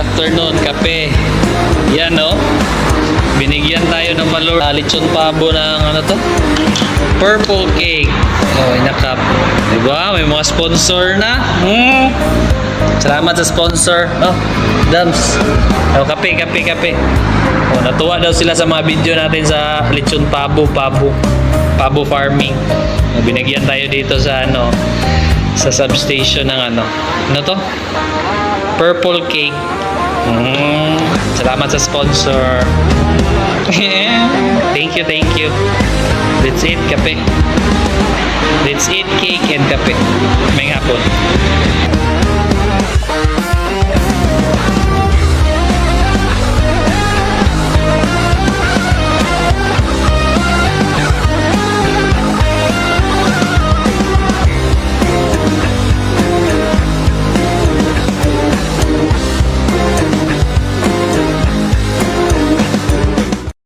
afternoon. Kape. Yan, no? Binigyan tayo ng malor. Lechon pabo ng ano to? Purple cake. Oh, inakap. Diba? May mga sponsor na. Salamat sa sponsor. Oh, Dams. Oh, kape. Oh, natuwa daw sila sa mga video natin sa lechon pabo farming. Oh, binigyan tayo dito sa ano, sa substation ng ano. Ano to? Purple cake. Salamat sa sponsor. Thank you. Let's eat kape. Let's eat cake and kape. May hapon.